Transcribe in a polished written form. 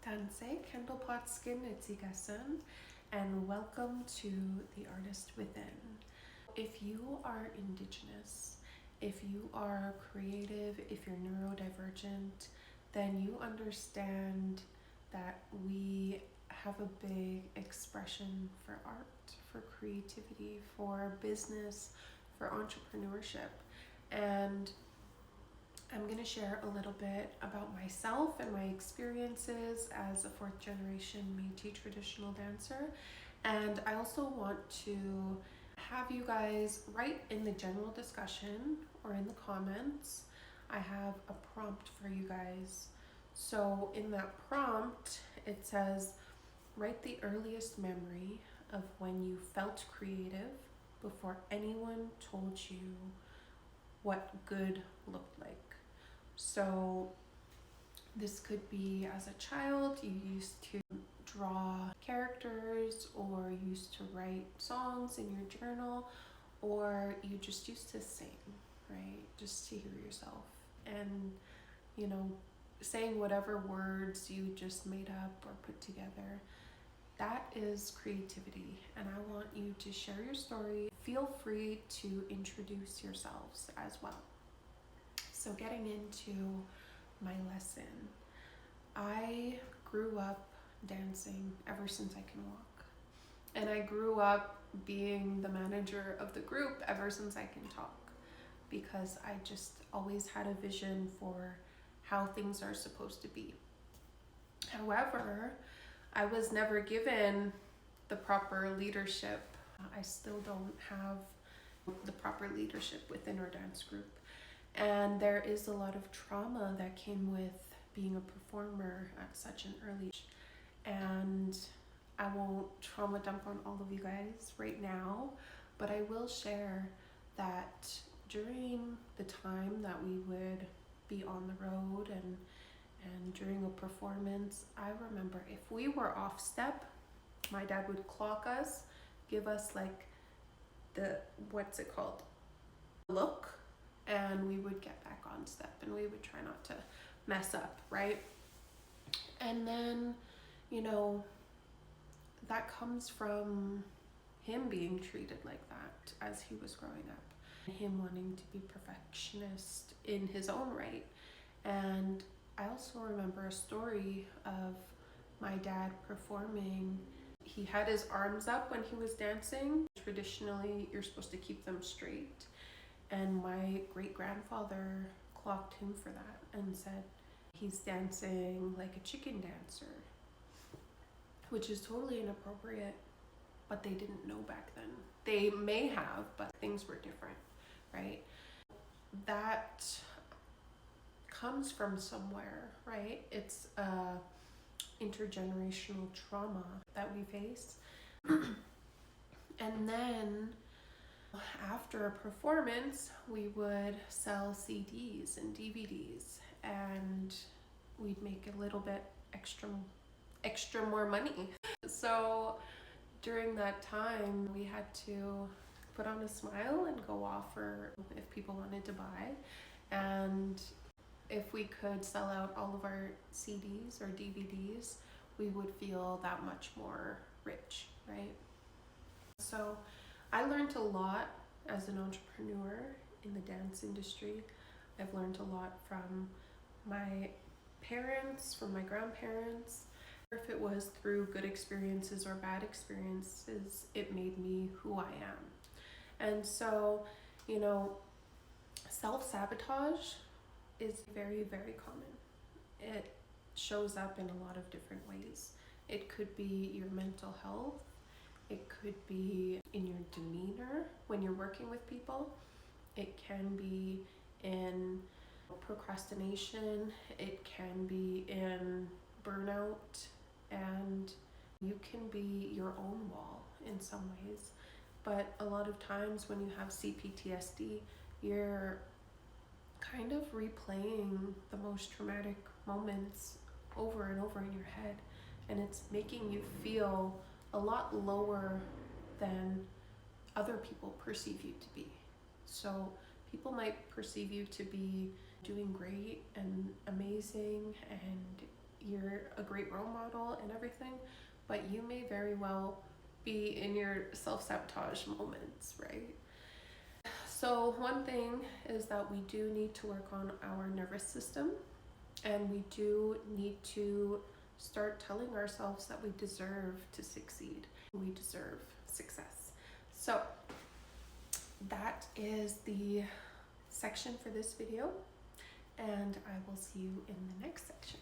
Tansei, Candlepot Skin Itsigasan, and welcome to The Artist Within. If you are Indigenous, if you are creative, if you're neurodivergent, then you understand that we have a big expression for art, for creativity, for business, for entrepreneurship. And I'm going to share a little bit about myself and my experiences as a fourth generation Métis Traditional Dancer. And I also want to have you guys write in the general discussion or in the comments. I have a prompt for you guys. So in that prompt, it says, write the earliest memory of when you felt creative before anyone told you what good looked like. So this could be as a child, you used to draw characters or used to write songs in your journal, or you just used to sing, right? Just to hear yourself and, saying whatever words you just made up or put together. That is creativity, and I want you to share your story. Feel free to introduce yourselves as well. So getting into my lesson, I grew up dancing ever since I can walk. And I grew up being the manager of the group ever since I can talk, because I just always had a vision for how things are supposed to be. However, I was never given the proper leadership. I still don't have the proper leadership within our dance group. And there is a lot of trauma that came with being a performer at such an early age. And I won't trauma dump on all of you guys right now, but I will share that during the time that we would be on the road and during a performance, I remember if we were off step, my dad would clock us, give us like look, and we would get back on step and we would try not to mess up, right? And then, that comes from him being treated like that as he was growing up, him wanting to be perfectionist in his own right. And I also remember a story of my dad performing. He had his arms up when he was dancing. Traditionally, you're supposed to keep them straight. And my great-grandfather clocked him for that and said he's dancing like a chicken dancer, which is totally inappropriate, but they didn't know back then. They may have, but things were different, right? That comes from somewhere, right? It's intergenerational trauma that we face. And then after a performance, we would sell CDs and DVDs, and we'd make a little bit extra more money. So during that time, we had to put on a smile and go offer if people wanted to buy. And if we could sell out all of our CDs or DVDs, we would feel that much more rich, right? So I learned a lot as an entrepreneur in the dance industry. I've learned a lot from my parents, from my grandparents. If it was through good experiences or bad experiences, it made me who I am. And so, self-sabotage is very, very common. It shows up in a lot of different ways. It could be your mental health. It could be in your demeanor when you're working with people. It can be in procrastination. It can be in burnout. And you can be your own wall in some ways. But a lot of times when you have CPTSD, you're kind of replaying the most traumatic moments over and over in your head. And it's making you feel a lot lower than other people perceive you to be. So people might perceive you to be doing great and amazing and you're a great role model and everything, but you may very well be in your self-sabotage moments, right? So one thing is that we do need to work on our nervous system, and we do need to start telling ourselves that we deserve to succeed. We deserve success. So that is the section for this video, and I will see you in the next section.